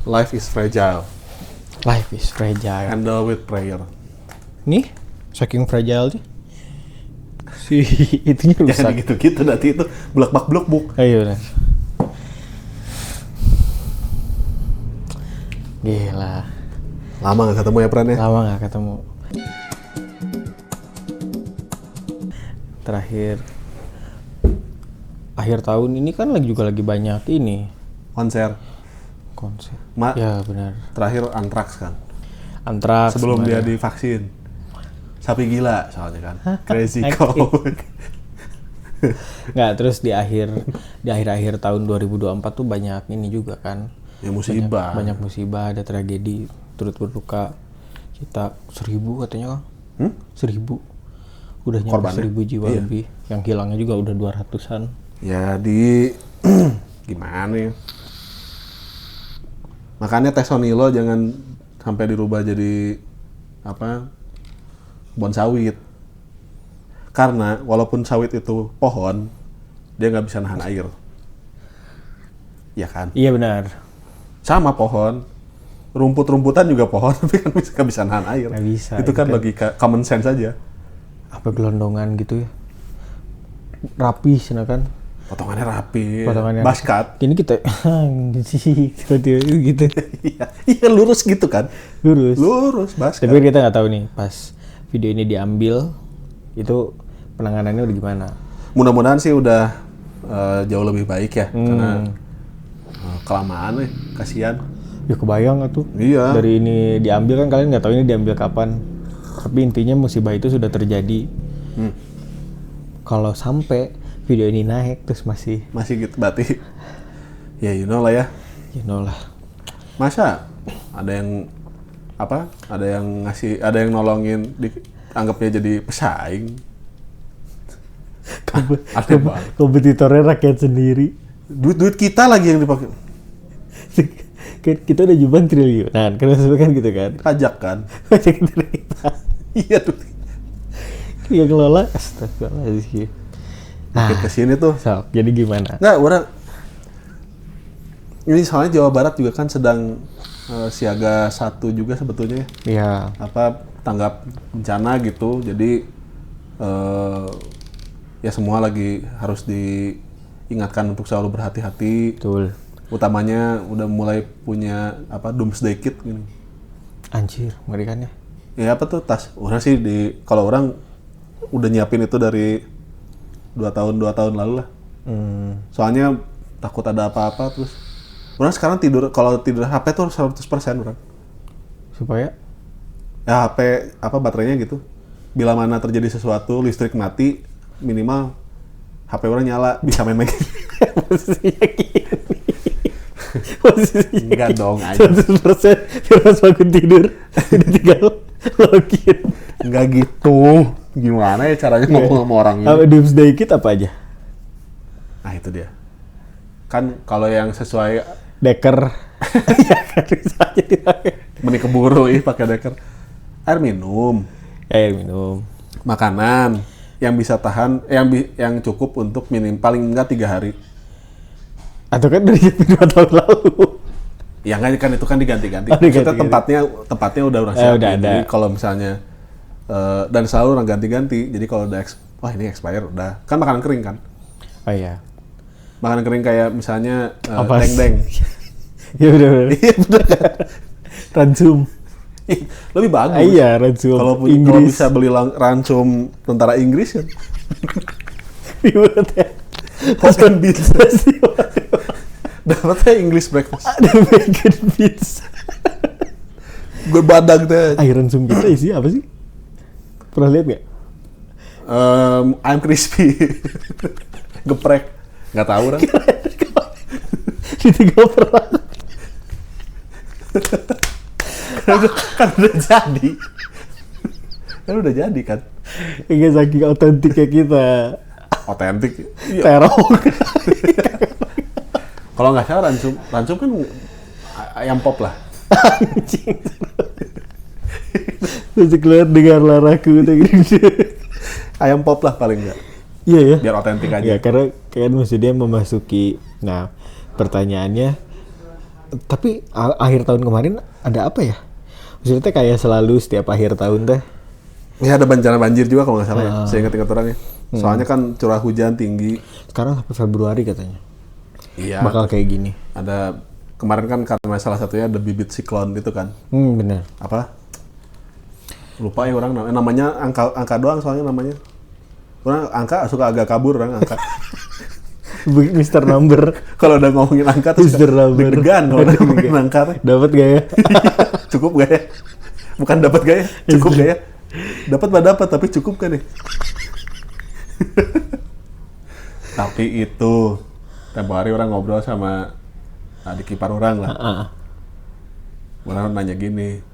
Life is fragile. Life is fragile. Handle with prayer. Nih, saking fragile sih. Si itunya Jangan rusak. gitu-gitu nanti itu blak-blak-bluk. Ayo udah. Gila. Lama gak ketemu ya Pran ya? Lama gak ketemu. Terakhir akhir tahun ini kan lagi banyak ini Konser. ya benar, Terakhir Anthrax kan? Anthrax Sebelum dia kemarin. divaksin. Sapi gila soalnya kan. Crazy Cow. Nggak, terus di akhir tahun 2024 tuh banyak ini juga kan, Ya musibah. banyak musibah, ada tragedi, turut berduka kita 1.000 katanya kan. 1.000 udah nyampe Korbannya? 1.000 jiwa Iya. lebih, yang hilangnya juga udah 200-an. Ya gimana ya? Makanya teh sonilo jangan sampai dirubah jadi pohon sawit. Karena walaupun sawit itu pohon, dia nggak bisa nahan air. Ya kan? Iya benar, Sama pohon. Rumput-rumputan juga pohon, tapi kan nggak bisa nahan air. Nggak bisa, Itu kan itu kan. logika common sense aja. apa gelondongan gitu ya, rapi sih kan. Potongannya rapi, Potongannya baskat. Ini kita seperti itu gitu. Iya lurus gitu kan? Lurus, baskat. Tapi kita nggak tahu nih pas video ini diambil itu penanganannya udah gimana. Mudah-mudahan sih udah jauh lebih baik ya, karena kelamaan nih, kasihan. Ya kebayang tuh. Iya. Dari ini diambil kan kalian nggak tahu ini diambil kapan. Tapi intinya musibah itu sudah terjadi. Kalau sampai video ini naik terus masih Gitu berarti, ya you know lah ya. you know lah. Masa ada yang ada yang nolongin, anggapnya jadi pesaing. Aneh banget. Kompetitornya rakyat sendiri. Duit kita lagi yang dipakai. Kan kita udah juban triliunan, kan maksudnya kan gitu kan. Pajak kan? Pajak dari kita. Iya tuh. Yang kelola, astagfirullahaladzim. Makin kesini tuh. So, jadi gimana? Nggak, ini soalnya Jawa Barat juga kan sedang siaga 1 juga sebetulnya. Ya, Tanggap bencana gitu. Jadi ya semua lagi harus diingatkan untuk selalu berhati-hati. betul. Utamanya udah mulai punya doomsday kit gini. Anjir, mengerikan ya. Ya tas. Orang sih kalau orang udah nyiapin itu dari 2 tahun lalu lah. Soalnya takut ada apa-apa terus. Orang sekarang kalau tidur HP tuh 100% orang. Supaya? Ya HP baterainya gitu. Bila mana terjadi sesuatu, listrik mati, minimal HP orang nyala, bisa main lagi. Posisinya gini. Posisinya Enggak gini. dong, aja. 100% terus bangun tidur. Udah tinggal login. Enggak gitu. Gimana ya caranya ngomong sama orang ini? Apa doomsday kit apa aja? Nah itu dia. Kan kalau yang sesuai Deker. Ya kan bisa aja dipakai. meni keburu pakai deker. Air minum, Air minum. makanan yang bisa tahan, yang cukup untuk paling enggak 3 hari. Atau kan dari 2 tahun lalu. Ya kan itu kan diganti-ganti. Oh, Maksudnya diganti-ganti. tempatnya udah orang siapin. udah ada. Jadi kalau misalnya dan selalu orang ganti-ganti. Jadi kalau udah ini expire udah. Kan makanan kering kan. Oh iya. Makanan kering kayak misalnya Apa? deng-deng. Ya udah. Iya bener kan? Ransum. Lebih bagus. Iya, ransum Kalau Inggris. bisa beli ransum tentara Inggris kan. Ribet ya. Bacon beans. Dapatnya English breakfast. Ada bacon beans. Gue badak deh. Air ransum kita isi apa sih? Pernah lihat nggak? Ayam crispy. Geprek. Nggak tahu kan? Di 3 perang. Kan udah jadi. Kan udah jadi kan. Enggak saking otentiknya kita. Otentik. Terong. Kalau nggak salah ransum kan ayam pop lah. Anjing. Masih keluar dengar laraku gitu. Ayam pop lah paling nggak. Iya ya. Biar otentik aja. Ya karena kan maksudnya memasuki. Nah, pertanyaannya Tapi akhir tahun kemarin ada apa ya? Maksudnya kayak selalu setiap akhir tahun teh. Ya ada bencana banjir juga kalau nggak salah ya. Saya ingat orangnya. Soalnya kan curah hujan tinggi. Sekarang sampai Februari katanya. Iya. Bakal kayak gini. Ada kemarin kan karena salah satunya ada bibit siklon gitu kan. Bener. Apa? Lupa ya orang namanya angka doang soalnya namanya. Orang angka suka agak kabur orang angka. Mr. Number. Kalau udah ngomongin angka tuh Mr. Number. deg-degan kalau udah ngomongin angka. Dapat gak ya? Cukup gak ya? Bukan dapat gak ya? Cukup gak ya? Dapat mah dapat tapi cukup kan nih? Tapi itu tempo hari orang ngobrol sama adik ipar orang lah. Orang nanya gini,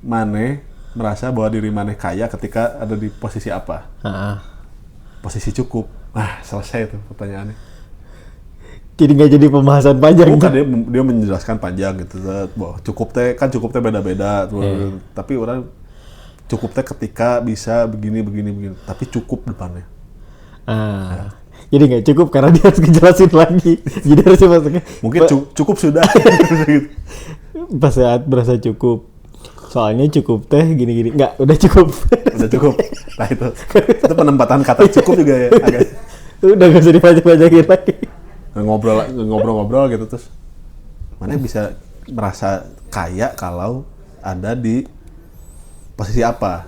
Mane merasa bahwa diri Mane kaya ketika ada di posisi apa? Posisi cukup. Nah, selesai tuh pertanyaannya. Jadi nggak jadi pembahasan panjang. Bukan, dia menjelaskan panjang gitu. Bahwa cukup teh beda-beda. Tapi orang cukup teh ketika bisa begini. Tapi cukup depannya. Jadi nggak cukup karena dia harus ngejelasin lagi. Jadi harusnya masuknya. Mungkin cukup sudah. Pas saat berasa cukup. Soalnya cukup teh gini-gini. Nggak, udah cukup. Udah cukup. Nah itu penempatan kata cukup juga ya. Agak. Udah nggak usah dipanjang-panjangin lagi. Ngobrol gitu terus. Mana bisa merasa kaya kalau ada di posisi apa?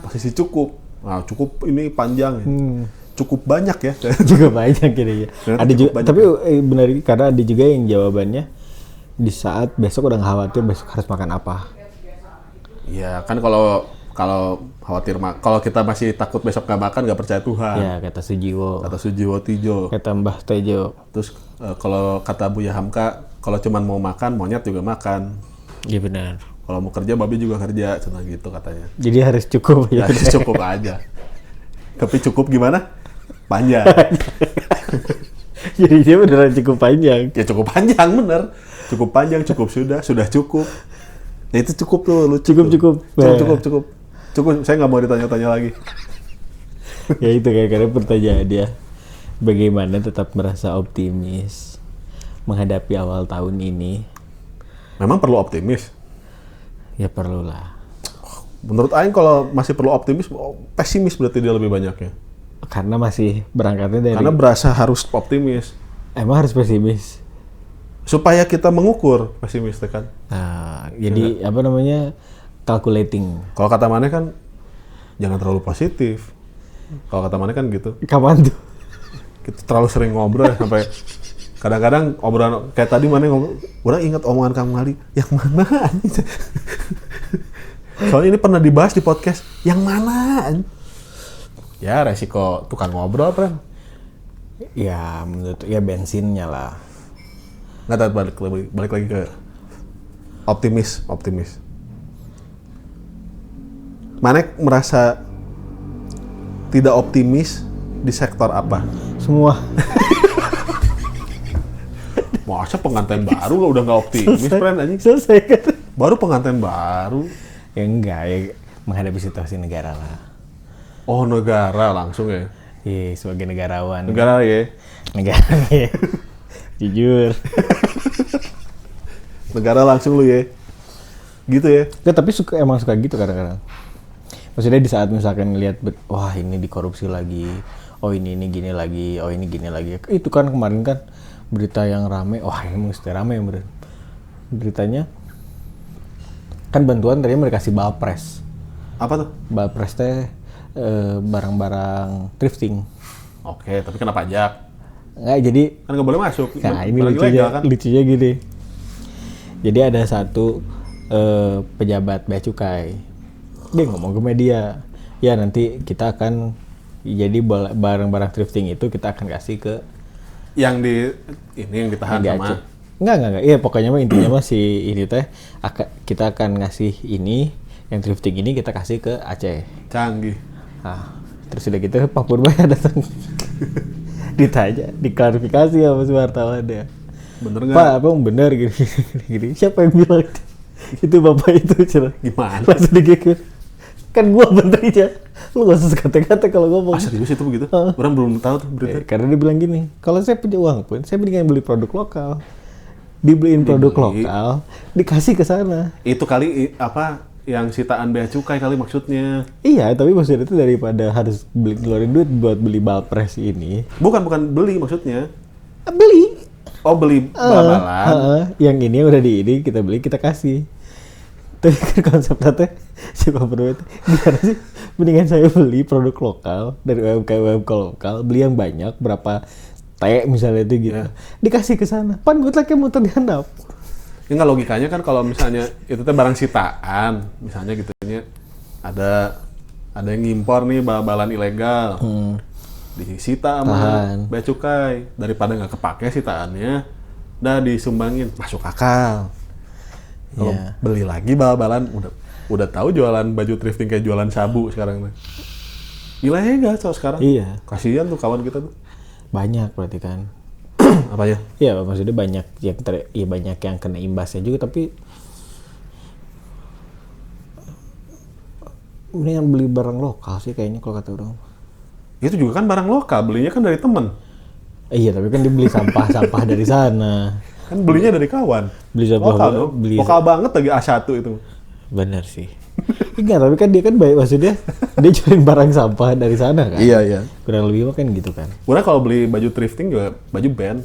Posisi cukup. Nah, cukup ini panjang ya. Cukup banyak ya. Juga banyak gitu ya. Ada juga, tapi benar karena ada juga yang jawabannya di saat besok udah nggak khawatir besok harus makan apa. Iya kan kalau khawatir kalau kita masih takut besok nggak makan nggak percaya Tuhan. Ya kata Sujiwo Tijo. Kata Mbah Tejo. Terus kalau kata Buya Hamka kalau cuman mau makan monyet juga makan. Iya benar. Kalau mau kerja babi juga kerja, cuma gitu katanya. Jadi harus cukup ya. Harus cukup aja. Tapi cukup gimana? Panjang. Jadi dia beneran cukup panjang. Ya cukup panjang bener. Cukup panjang, sudah cukup. Nah itu cukup tuh, lu cukup. Saya nggak mau ditanya-tanya lagi. Ya itu karena pertanyaan dia. Bagaimana tetap merasa optimis menghadapi awal tahun ini? Memang perlu optimis? Ya perlulah. Menurut Aing kalau masih perlu optimis, pesimis berarti dia lebih banyak ya. Karena masih berangkatnya dari... Karena berasa harus optimis. Emang harus pesimis? Supaya kita mengukur pesimis kan. Nah, jadi apa namanya calculating. Kalau kata Mane kan jangan terlalu positif. Kalau kata Mane kan gitu. Kapan tuh? Kita terlalu sering ngobrol sampai kadang-kadang obrolan kayak tadi Mane ngobrol. Orang ingat omongan Kang Mali. Yang mana? Soalnya ini pernah dibahas di podcast. Yang mana? Ya resiko tukang ngobrol kan. Ya menurut ya bensinnya lah. Nggak tahu balik lagi ke optimis. Manek merasa tidak optimis di sektor apa? Semua. Masa pengantin baru lo udah nggak optimis, friend anjing? Selesai kan? Baru pengantin baru. Ya enggak, ya menghadapi situasi negara lah. Oh negara langsung ya? Iya, sebagai negarawan. Negara ya? Negara ya. Jujur. Negara langsung lu ya? Gitu ya? Ya, tapi emang suka gitu kadang-kadang. Maksudnya di saat misalkan ngelihat, wah ini dikorupsi lagi, oh ini gini lagi, oh ini gini lagi. Itu kan kemarin kan berita yang rame, wah ini mesti rame yang beritanya. Kan bantuan tadi mereka kasih Balpres. Apa tuh? Balpres teh barang-barang thrifting. Oke, tapi kena pajak. Nggak, jadi Kan nggak boleh masuk. nah ini legal, kan? lucunya gini. Jadi ada satu pejabat bea cukai, dia ngomong ke media, ya nanti kita akan jadi barang-barang thrifting itu kita akan kasih ke yang ditahan yang sama enggak. Iya pokoknya mah intinya mah si ini teh kita akan ngasih ini yang thrifting ini kita kasih ke Aceh. Canggih. Nah, terus udah gitu Pak Purba datang. Ditanya, diklarifikasi sama si wartawan ya. Bener nggak? Pak, abang bener gini. Siapa yang bilang itu bapak itu cerah? Gimana? Langsung digigit. Kan gua menterinya. Lu gak usah sekate-kate kalau ngomong. Serius itu begitu? Orang belum tahu tuh berita. Karena dia bilang gini, kalau saya punya uang pun, saya mendingan beli produk lokal. dibeliin produk Dibeli. lokal, dikasih ke sana. Itu kali apa yang sitaan bea cukai kali maksudnya. Iya, tapi maksudnya itu daripada harus ngeluarin duit buat beli balpres ini, Bukan beli maksudnya. beli. Oh, beli bal-balan. Yang ini udah di ini kita beli kita kasih. Tapi kan konsep tante si Pak Bro itu gimana sih? Mendingan saya beli produk lokal dari UMKM lokal, beli yang banyak berapa T misalnya itu gitu, dikasih ke sana. Pan gue lagi muter di handap. Ya nggak, logikanya kan kalau misalnya itu teh barang sitaan, misalnya gitunya ada yang ngimpor nih bal-balan ilegal, disita sama bea cukai, daripada nggak kepake sitaannya, udah disumbangin, masuk akal. Kalau beli lagi bal-balan, udah tahu jualan baju thrifting kayak jualan sabu sekarang nih. Ilegal so sekarang. Iya. Kasihan tuh kawan kita tuh. Banyak berarti kan. Apa ya? Iya, maksudnya banyak yang banyak yang kena imbasnya juga, tapi mendingan beli barang lokal sih kayaknya kalau kata orang. Itu juga kan barang lokal, belinya kan dari temen. Iya, tapi kan dibeli sampah dari sana. Kan belinya dari kawan. Beli sampah Lokal dong. Lokal banget lagi A1 itu. Bener sih. Enggak, tapi kan dia kan baik, maksudnya dia jualin barang sampah dari sana kan. Iya. Kurang lebih mah kan gitu kan. Karena kalau beli baju thrifting juga baju band.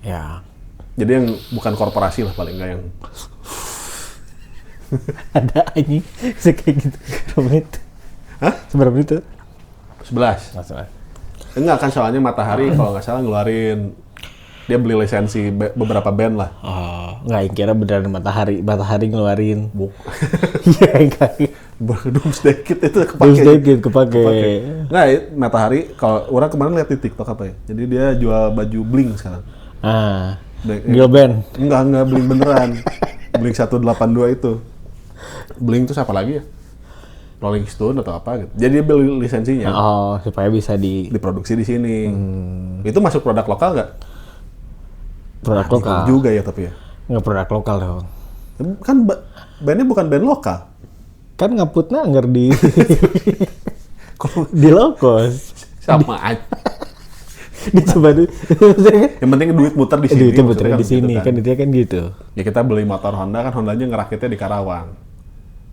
Ya. Jadi yang bukan korporasi lah paling enggak yang Ada anjing kayak gitu. Berapa menit? Hah? Seberapa menit tuh? 11. Masalah. Enggak kan, soalnya Matahari kalau nggak salah ngeluarin, dia beli lisensi beberapa band lah. Oh, enggak, yang kira beneran Matahari ngeluarin. Buk. Iya, enggak. Doomsday Kid itu kepake. Doomsday Kid kepake. Nggak, Matahari kalau orang kemarin lihat di TikTok apa ya. Jadi dia jual baju bling sekarang. Girl band. Enggak bling beneran. Bling 182 itu. Bling itu siapa lagi ya? Rolling Stone atau apa gitu. Jadi dia beli lisensinya. Oh, supaya bisa diproduksi di sini. Itu masuk produk lokal nggak? Produk lokal juga ya tapi ya. Nggak produk lokal dong. Kan bandnya bukan band lokal. Kan ngaputnya anggar di di low cost. Sama aja. Dicoba dulu. Yang penting duit muter di sini. Duitnya muter di sini kan itu kan gitu. Ya kita beli motor Honda kan, Hondanya ngerakitnya di Karawang.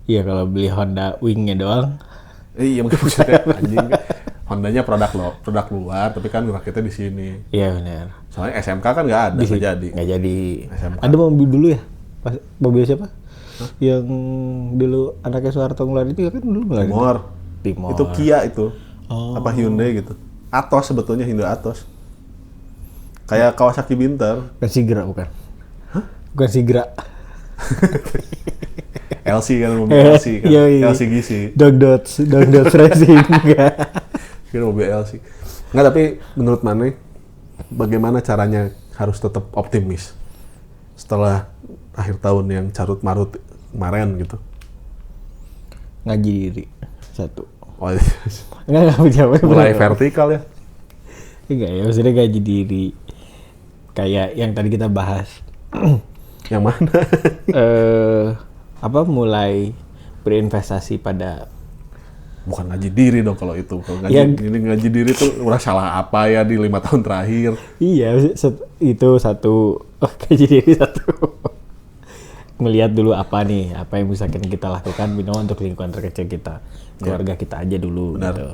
Iya, kalau beli Honda Wing-nya doang. Iya maksudnya anjing. Hondanya produk luar, tapi kan ngerakitnya di sini. Iya benar. Soalnya SMK kan nggak ada, nggak jadi. Nggak jadi. SMK. Ada mobil dulu ya? Mobil siapa? Yang dulu anaknya Soeharto ngeluarin itu kan dulu ngeluarin. Timor. Itu Kia itu. Oh. Apa Hyundai gitu. Atos sebetulnya, Hyundai Atos. Kayak Kawasaki Binter. Bukan Sigra bukan? Hah? Bukan Sigra. LC kan, mobil LC kan. LC Gisi. Dogdots Racing. Kira mobil LC. Nggak, tapi menurut Mane, bagaimana caranya harus tetap optimis setelah akhir tahun yang carut marut kemarin gitu? Ngaji diri satu. Oh, Enggak jawab. mulai vertikal ya? Enggak ya, maksudnya ngaji diri. Kayak yang tadi kita bahas. Yang mana? Mulai berinvestasi pada. Bukan ngaji diri dong kalau itu. Kalau ngaji diri tuh udah salah apa ya di 5 tahun terakhir. Iya, itu satu. Ngaji diri satu. Melihat dulu apa yang bisa kita lakukan minimal untuk lingkungan terkecil kita, keluarga kita aja dulu. Benar. Gitu.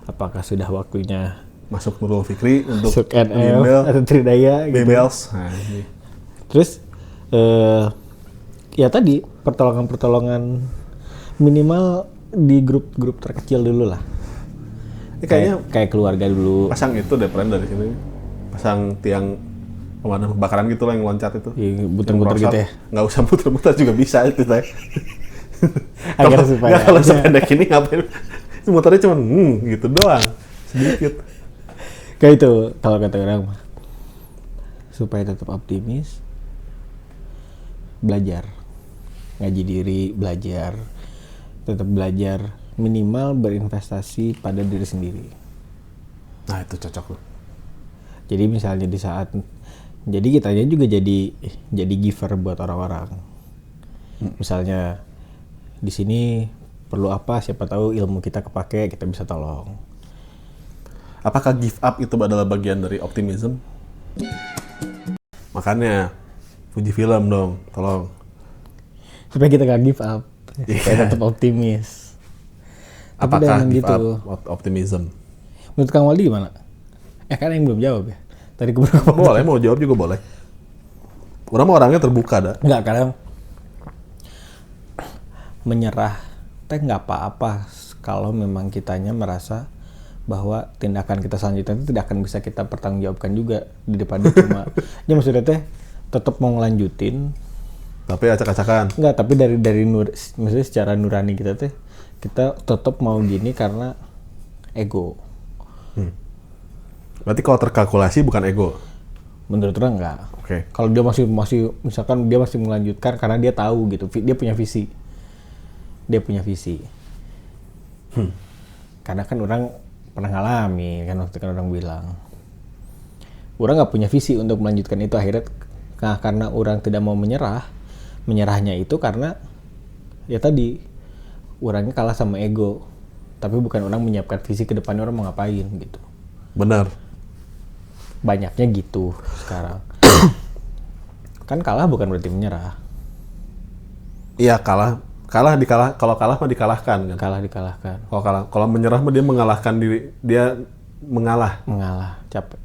Apakah sudah waktunya masuk Nurul Fikri untuk masuk NL atau Tridaya gitu. Bebels. Nah, terus ya tadi pertolongan minimal di grup terkecil dulu lah. Kayaknya kayak keluarga dulu. Pasang itu deh dari sini. Pasang tiang pemadam kebakaran gitu lah yang loncat itu. Iya, muter-muter gitu ya. Nggak usah muter-muter juga bisa itu saya. Agar supaya kalau sependek ini ngapain? Muternya cuma gitu doang. Sedikit. Kayak itu kalau kata orang mah. Supaya tetap optimis, belajar. Ngaji diri, belajar. Tetap belajar, minimal berinvestasi pada diri sendiri. Nah, itu cocok loh. Jadi misalnya di saat jadi kitanya juga jadi giver buat orang-orang. Misalnya di sini perlu apa, siapa tahu ilmu kita kepake, kita bisa tolong. Apakah give up itu adalah bagian dari optimism? Makanya Fuji Film dong, tolong. Supaya kita gak give up. Supaya tetap optimis. Tapi Apakah dengan give gitu, up optimism? menurut Kang Waldi gimana? Kan yang belum jawab ya. Tadi keburu Boleh, mau jawab juga boleh. Orang mah orangnya terbuka dah. Enggak, kadang menyerah teh nggak apa-apa kalau memang kitanya merasa bahwa tindakan kita selanjutnya itu tidak akan bisa kita pertanggungjawabkan juga daripada cuma ya maksudnya teh tetap mau ngelanjutin Tapi acak-acakan. enggak, tapi dari maksudnya secara nurani kita teh kita tetap mau gini karena ego. Berarti kalau terkalkulasi bukan ego. Menurut orang enggak. Oke. Kalau dia masih misalkan dia masih melanjutkan karena dia tahu gitu, dia punya visi. Karena kan orang pernah ngalami kan waktu kan orang bilang orang nggak punya visi untuk melanjutkan itu, akhirnya karena orang tidak mau menyerahnya itu karena ya tadi orangnya kalah sama ego, tapi bukan orang menyiapkan visi ke depannya orang mau ngapain gitu. Benar. Banyaknya gitu sekarang. Kan kalah bukan berarti menyerah. Iya, kalau kalah mah dikalahkan kan. Dikalahkan. Kalau menyerah mah dia mengalahkan diri, dia mengalah. Capek.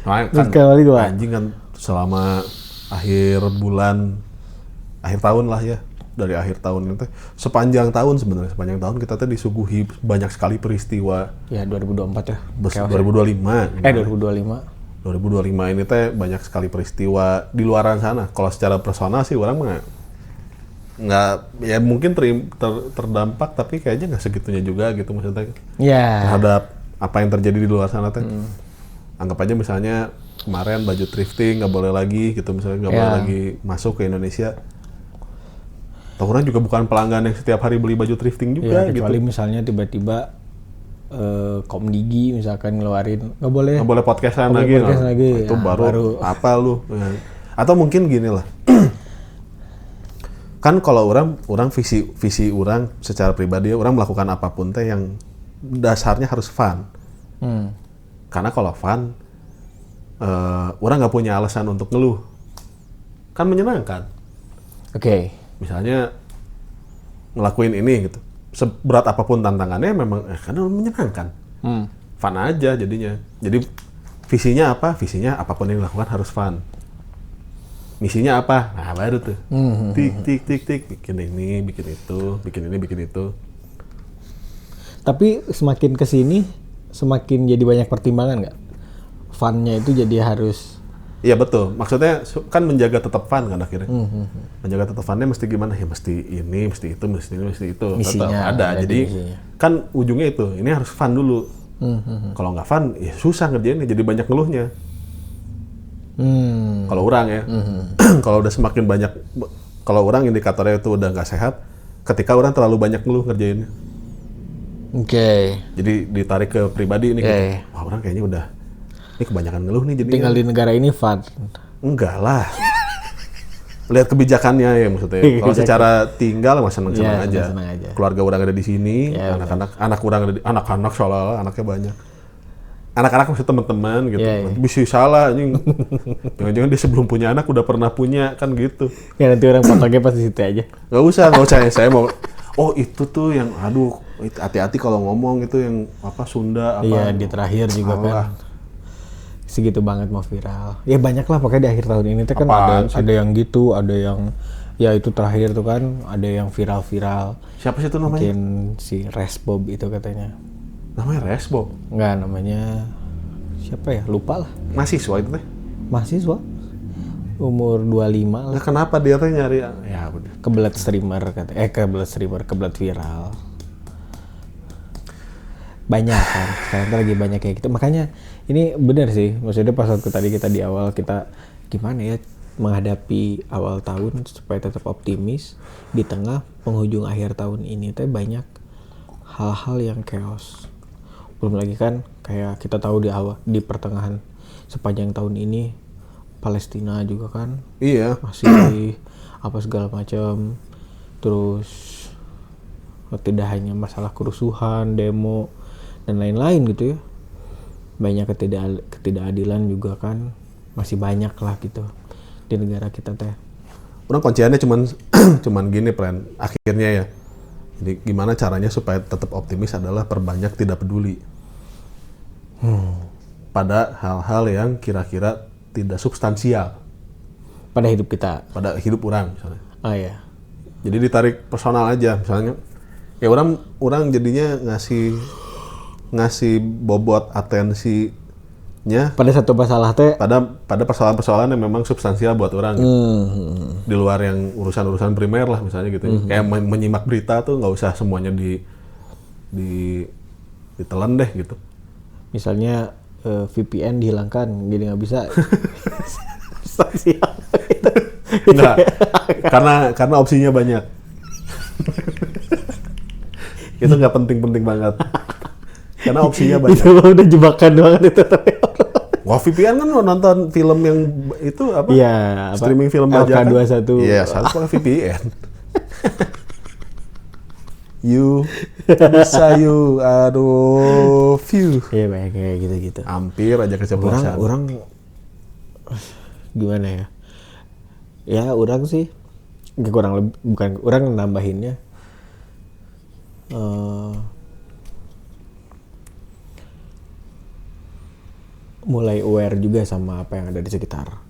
Nah, Terus kan kali gua. anjing kan selama akhir tahun lah ya, dari akhir tahun itu sepanjang tahun kita tuh disuguhi banyak sekali peristiwa. Ya 2024 ya. 2025. 2025 ini teh banyak sekali peristiwa di luaran sana. Kalau secara personal sih orang mah nggak, ya mungkin terdampak, tapi kayaknya nggak segitunya juga gitu maksudnya. Ya. Terhadap apa yang terjadi di luar sana teh. Anggap aja misalnya kemarin baju thrifting nggak boleh lagi gitu, misalnya nggak boleh lagi masuk ke Indonesia. Tahu orang juga bukan pelanggan yang setiap hari beli baju thrifting juga Ya, gitu. kecuali misalnya tiba-tiba Komdigi misalkan ngeluarin nggak boleh Podcastan lagi. Itu Ya, baru apa lu? Ya. Atau mungkin gini lah. Kan kalau orang visi orang secara pribadi, orang melakukan apapun teh yang dasarnya harus fun. Karena kalau fun, orang nggak punya alasan untuk ngeluh. Kan menyenangkan. Oke. Misalnya ngelakuin ini gitu. Seberat apapun tantangannya memang karena menyenangkan. Fun aja jadinya. Jadi visinya apa? Visinya apapun yang dilakukan harus fun. Misinya apa? Nah, baru tuh. Tik, bikin ini, bikin itu, bikin ini, bikin itu. Tapi semakin kesini semakin jadi banyak pertimbangan nggak? Funnya itu jadi harus. Iya betul. Maksudnya kan menjaga tetap fun kan akhirnya. Menjaga tetap funnya mesti gimana? Ya mesti ini, mesti itu, mesti ini, mesti itu. Misinya tetap ada. Jadi misinya. kan ujungnya itu. Ini harus fun dulu. Kalau nggak fun, ya susah ngerjainnya. Jadi banyak ngeluhnya. Kalau orang ya. Kalau udah semakin banyak, kalau orang indikatornya itu udah nggak sehat, ketika orang terlalu banyak ngeluh ngerjainnya. Oke. Jadi ditarik ke pribadi ini. Gitu. Wah, orang kayaknya udah ini kebanyakan ngeluh nih jadi. Tinggal di negara ini fun. Enggak lah. Lihat kebijakannya ya maksudnya. Kalau secara tinggal mah seneng-seneng aja. Keluarga orang ada di sini, anak orang ada di, anak-anak soalnya anaknya banyak. Anak-anak maksud teman-teman gitu. Bisa salah anjing. Jangan-jangan dia sebelum punya anak udah pernah punya kan gitu. Ya nanti orang potongnya pas di situ aja. Nggak usah. Saya mau itu tuh yang aduh hati-hati kalau ngomong itu yang apa Sunda apa. Iya, di terakhir juga kan. Segitu banget mau viral. Ya banyak lah pokoknya di akhir tahun ini tuh kan ada yang gitu, ada yang ya itu terakhir tuh kan ada yang viral-viral. Siapa sih itu namanya? Mungkin si Resbob itu katanya. Namanya Resbob? Enggak, namanya siapa ya? Lupa lah. Mahasiswa itu teh? Mahasiswa. Umur 25 lah. Nah, kenapa dia teh nyari ya udah. Kebelet streamer katanya. Kebelet viral. Banyak kan, sekarang tuh lagi banyak kayak gitu. Makanya ini benar sih, maksudnya pas waktu tadi kita di awal kita gimana ya menghadapi awal tahun supaya tetap optimis di tengah penghujung akhir tahun ini teh banyak hal-hal yang chaos. Belum lagi kan kayak kita tahu di pertengahan sepanjang tahun ini Palestina juga kan. Iya. Masih apa segala macam. Terus tidak hanya masalah kerusuhan, demo dan lain-lain gitu ya. banyak ketidakadilan juga kan masih banyak lah gitu di negara kita teh. Orang kunciannya cuman gini plan akhirnya ya. Jadi gimana caranya supaya tetap optimis adalah perbanyak tidak peduli pada hal-hal yang kira-kira tidak substansial Pada hidup kita. pada hidup orang misalnya. Oh ya. Jadi ditarik personal aja misalnya. Ya orang jadinya ngasih bobot atensinya Pada satu masalah teh. pada persoalan-persoalan yang memang substansial buat orang gitu. Di luar yang urusan-urusan primer lah misalnya gitu. Kayak menyimak berita tuh nggak usah semuanya ditelan deh gitu. Misalnya VPN dihilangkan, jadi nggak bisa. Sosial. Enggak, karena opsinya banyak. Itu nggak penting-penting banget. Karena opsinya banyak. Itu udah jebakan banget itu. Wah, VPN kan nonton film yang itu apa? Iya, Streaming film bajakan. LK21. Iya, satu pakai VPN. Aduh, view. Iya, banyak kayak gitu-gitu. Hampir aja keceplosan. Orang gimana ya? Ya, orang sih kurang lebih, bukan orang nambahinnya. Mulai aware juga sama apa yang ada di sekitar.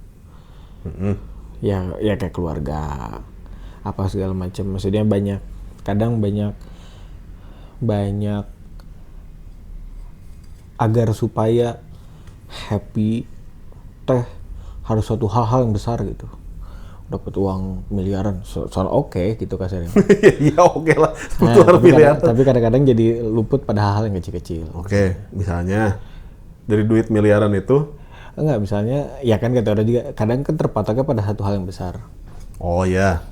Ya kayak keluarga, apa segala macam. Maksudnya kadang banyak agar supaya happy teh harus suatu hal-hal yang besar gitu. Dapat uang miliaran, soal oke gitu kasarnya. Ya oke lah, Nah, tapi kadang-kadang jadi luput pada hal-hal yang kecil-kecil. Oke, misalnya dari duit miliaran itu, Enggak, misalnya, ya kan kata orang juga, kadang kan terpatoknya pada satu hal yang besar. oh ya,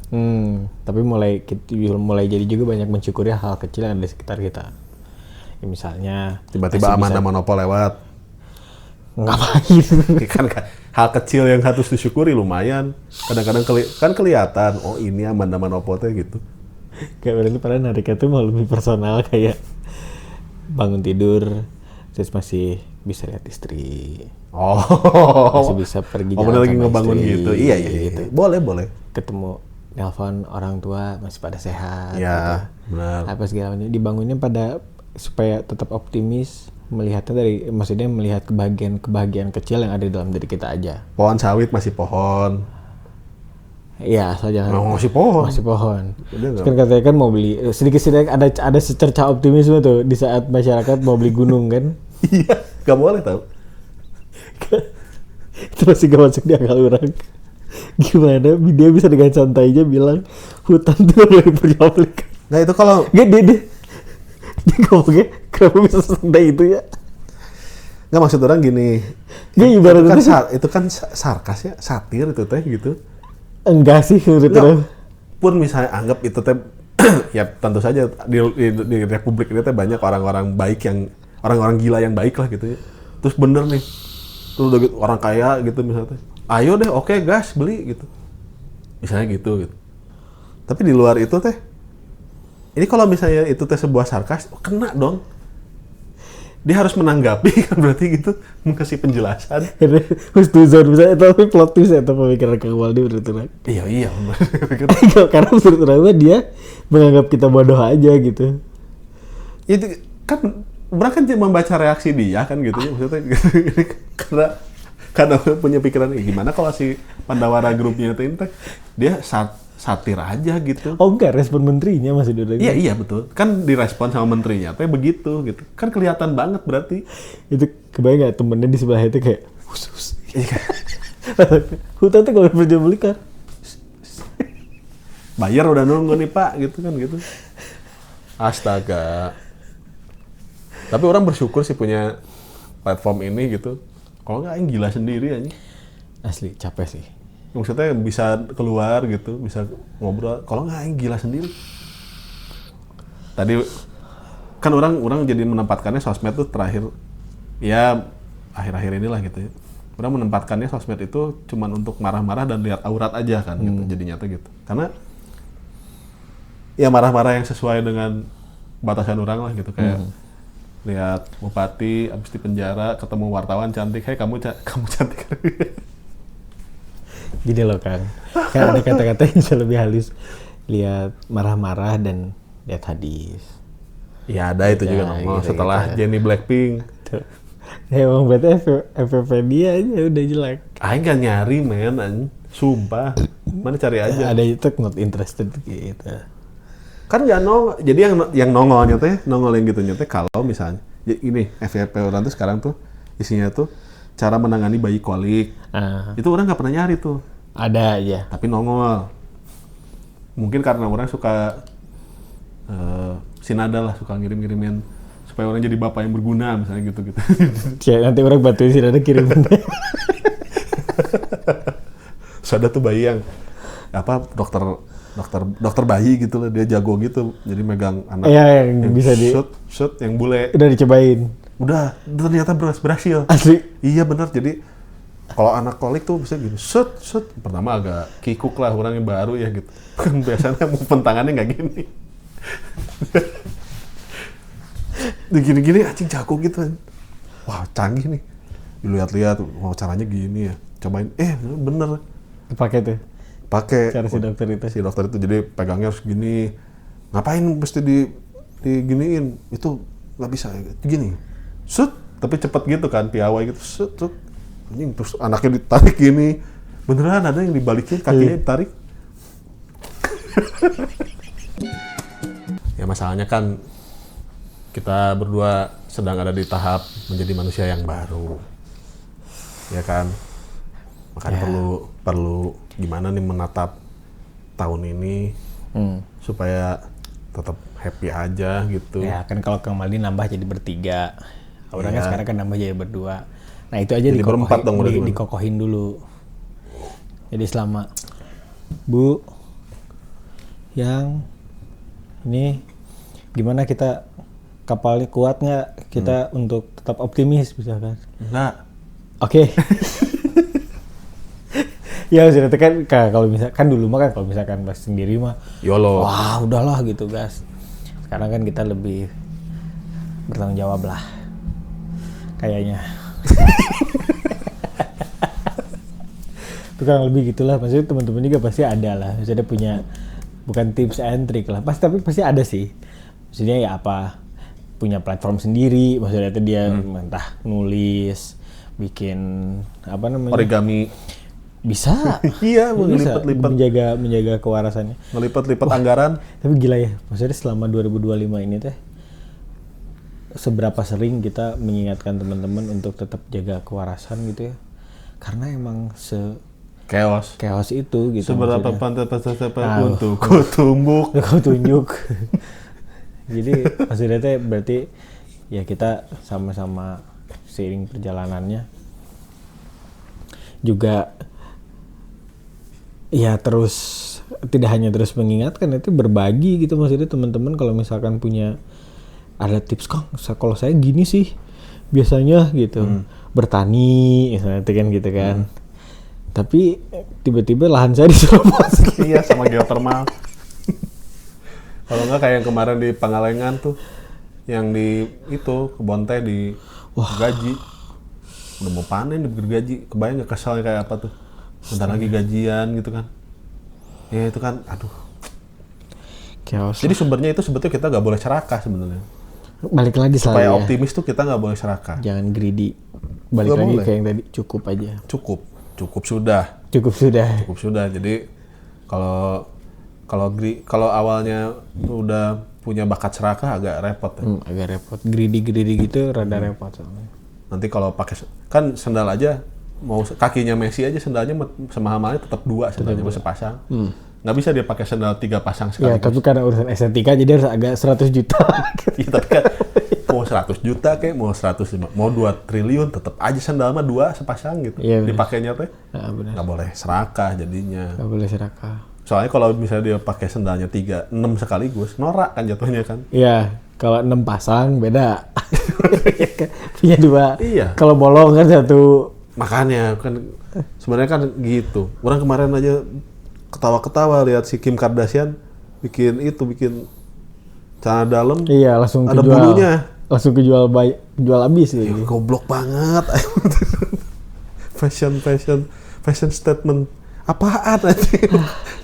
Tapi mulai jadi juga banyak mensyukuri hal kecil yang ada di sekitar kita. Ya, misalnya tiba-tiba Amanda Manopo lewat, ngapain? kan hal kecil yang harus disyukuri lumayan. Kadang-kadang kan kelihatan, oh ini Amanda Manopo teh gitu. Kayak berarti padahal nariknya tuh mau lebih personal, kayak bangun tidur terus masih bisa lihat istri. Oh, Masih bisa pergi jalan bener lagi sama ngebangun istri, gitu. Iya. gitu. Boleh. Ketemu nelpon orang tua masih pada sehat. Ya, gitu. benar. Apa segala macam dibangunnya pada supaya tetap optimis, melihatnya maksudnya melihat kebahagiaan kecil yang ada di dalam diri kita aja. Pohon sawit masih pohon. Iya, asal jangan Masih pohon. Masih pohon. Udah Terus kan katanya kan mau beli sedikit-sedikit ada secerca optimisme tuh di saat masyarakat mau beli gunung kan. Iya, gak boleh tau. Itu masih gak masuk di akal orang. Gimana dia bisa dengan santainya bilang hutan itu boleh diperjualbelikan. Nah itu kalau Dia ngomongnya kenapa bisa santai itu ya? nggak maksud orang gini, Dia ibaratnya itu kan sarkas ya, satir itu teh gitu. enggak sih menurut Nggak, orang. pun misalnya anggap itu teh ya tentu saja di Republik ini teh banyak orang-orang baik orang-orang gila yang baik lah gitu ya. Terus bener nih, terus udah gitu, orang kaya gitu misalnya teh, ayo deh oke gas beli gitu, misalnya gitu. Tapi di luar itu teh, ini kalau misalnya itu teh sebuah sarkas, kena dong. Dia harus menanggapi kan berarti gitu, mengasih penjelasan. Hustuzon misalnya, tapi plot twist atau pemikiran Kang Waldi menurut orang. Iya. Karena menurut orang dia menganggap kita bodoh aja gitu. Itu kan orang kan cuma membaca reaksi dia kan gitu ya maksudnya ini karena punya pikiran gimana kalau si Pandawara grupnya itu dia satir aja gitu. Oh enggak, respon menterinya masih dulu. Iya betul. Kan direspon sama menterinya teh begitu gitu. Kan kelihatan banget berarti. Itu kebayang nggak temennya di sebelah itu kayak khusus. Iya. Hutan tuh kalau diperjualbelikan. Bayar udah nunggu nih Pak gitu kan gitu. Astaga. Tapi orang bersyukur sih punya platform ini gitu. Kalau nggak yang gila sendiri aja. Asli capek sih. Maksudnya bisa keluar gitu, bisa ngobrol. Kalau nggak yang gila sendiri. Tadi kan orang jadi menempatkannya sosmed tuh terakhir ya akhir-akhir inilah gitu ya. Orang menempatkannya sosmed itu cuman untuk marah-marah dan lihat aurat aja kan gitu. Jadinya tuh gitu. Karena ya marah-marah yang sesuai dengan batasan orang lah gitu kayak lihat bupati abis di penjara, ketemu wartawan cantik, "Hei kamu cantik." Gini loh Kang, kan ada kata-kata yang bisa lebih halus. Lihat marah-marah dan lihat hadis. Ya ada itu juga nongol gitu, setelah Jennie Blackpink. Tuh. Emang berarti FVP dia aja udah jelek. Aing gak nyari men, sumpah. Mana cari aja. Ada itu not interested gitu. Kan nggak nongol. Jadi yang nongolnya teh, nongol yang gitu nyata kalau misalnya ya ini FYP orang tuh sekarang tuh isinya tuh cara menangani bayi kolik. Itu orang nggak pernah nyari tuh. Ada aja. Tapi nongol. Mungkin karena orang suka sinada lah, suka ngirim-ngirimin supaya orang jadi bapak yang berguna misalnya gitu-gitu. Nanti orang bantuin sinada kirimin. So, ada tuh bayi yang apa dokter bayi gitu loh, dia jago gitu, jadi megang anak. Iya, yang bisa di shoot yang bule. Udah dicobain. Udah, ternyata berhasil. Asli. Iya benar, jadi kalau anak kolik tuh bisa gini, shoot. Pertama agak kikuk lah, orang yang baru ya gitu. Biasanya mau pentangannya nggak gini. Gini-gini anjing jago gitu. Wah canggih nih. Dilihat-lihat, wah caranya gini ya. Cobain, bener. Pakai tuh. Pakai. Cara si dokter itu. Jadi pegangnya harus gini. Ngapain mesti diginiin? Itu nggak bisa gini. Shoot, tapi cepet gitu kan, piawai gitu. Shoot. Anjing, terus anaknya ditarik gini. Beneran ada yang dibalikin, kakinya ditarik. Ya masalahnya kan kita berdua sedang ada di tahap menjadi manusia yang baru. Ya kan? Makanya perlu gimana nih menatap tahun ini supaya tetap happy aja gitu. Ya kan kalau Kang Maldi nambah jadi bertiga. Orang kan sekarang kan nambah jadi berdua. Nah itu aja jadi berempat dong, dikokohin dulu. Jadi selama Bu yang ini gimana kita kapalnya kuat nggak kita untuk tetap optimis misalkan? Enggak. Oke. Ya sudah kan kalau misalkan dulu mah kan kalau misalkan pas sendiri mah YOLO. Wah udahlah gitu guys. Sekarang kan kita lebih bertanggung jawab lah. Kayaknya. Itu kan lebih gitulah. Maksudnya teman-teman juga pasti ada lah. Maksudnya punya bukan tips and trick lah. Tapi pasti ada sih. Maksudnya ya apa? Punya platform sendiri. Maksudnya itu dia entah nulis, bikin apa namanya? Origami. Bisa. Iya, ngelipet-lipet. Menjaga kewarasannya. Ngelipet-lipet anggaran. Tapi gila ya. Maksudnya selama 2025 ini teh seberapa sering kita mengingatkan teman-teman untuk tetap jaga kewarasan gitu ya. Karena emang chaos itu gitu. Seberapa pantai untuk kau tumbuk. Kau tunjuk. Jadi maksudnya teh berarti ya kita sama-sama seiring perjalanannya juga ya terus tidak hanya terus mengingatkan, itu berbagi gitu. Maksudnya teman-teman kalau misalkan punya ada tips, Kang, kalau saya gini sih biasanya gitu, bertani misalnya kan gitu kan. Tapi tiba-tiba lahan saya diserobot. Iya, sama geothermal. Kalau nggak kayak yang kemarin di Pangalengan tuh, yang di itu kebon teh di gaji, udah mau panen digaji, kebayang nggak kesalnya kayak apa tuh? Bentar lagi gajian gitu kan? Ya itu kan, aduh. Chaos. Jadi sumbernya itu sebetulnya kita nggak boleh serakah sebenarnya. Balik lagi supaya optimis tuh kita nggak boleh serakah. Jangan greedy. Balik lagi kayak yang tadi, cukup aja. Cukup sudah. Jadi kalau awalnya udah punya bakat serakah agak repot ya. Agak repot. Greedy gitu rada repot soalnya. Nanti kalau pakai kan sendal aja, mau kakinya Messi aja sendalnya semahal-mahalnya tetap 2 sendalnya sepasang. Nggak bisa dia pakai sendal 3 pasang sekali. Ya, tapi karena urusan estetika jadi harus agak 100 juta. Iya, tapi kan mau 100 juta kayak mau 105, mau 2 triliun tetap aja sendal mah 2 sepasang gitu. Iya, dipakainya teh. Benar. Nggak boleh serakah jadinya. Nggak boleh serakah. Soalnya kalau misalnya dia pakai sendalnya 6 sekaligus, norak kan jatuhnya kan. Iya, kalau 6 pasang beda. Punya 2. Iya. Kalau bolong kan 1. Makanya kan sebenarnya kan gitu. Orang kemarin aja ketawa-ketawa lihat si Kim Kardashian bikin celana dalam. Iya, langsung ada dijual. bulunya. langsung jual habis gitu. Goblok banget. Fashion statement apaan aja.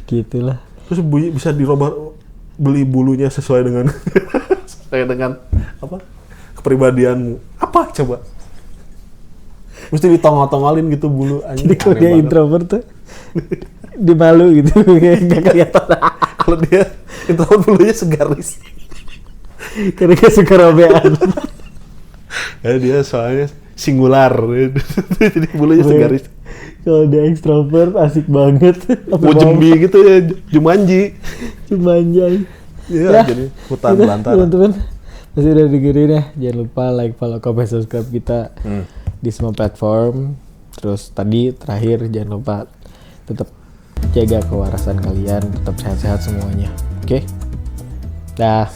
Gitulah. Terus bisa beli bulunya sesuai dengan apa? Kepribadianmu. Apa coba? Mesti ditongol-tongolin gitu bulu anjing. Jadi kalau dia introvert tuh dimalu gitu, kayak nggak kelihatan. Kalau dia introvert bulunya segaris. Karena dia suka robean. Ya dia soalnya singular. Jadi bulunya segaris. Kalau dia ekstrovert asik banget. Jembi gitu ya, Jumanji. Jumanji. Iya, jadi hutan belantara. Teman-teman, masih udah dengerin ya. Jangan lupa like, follow, comment, subscribe kita di semua platform. Terus tadi terakhir jangan lupa tetap jaga kewarasan kalian, tetap sehat-sehat semuanya. Oke? Dah.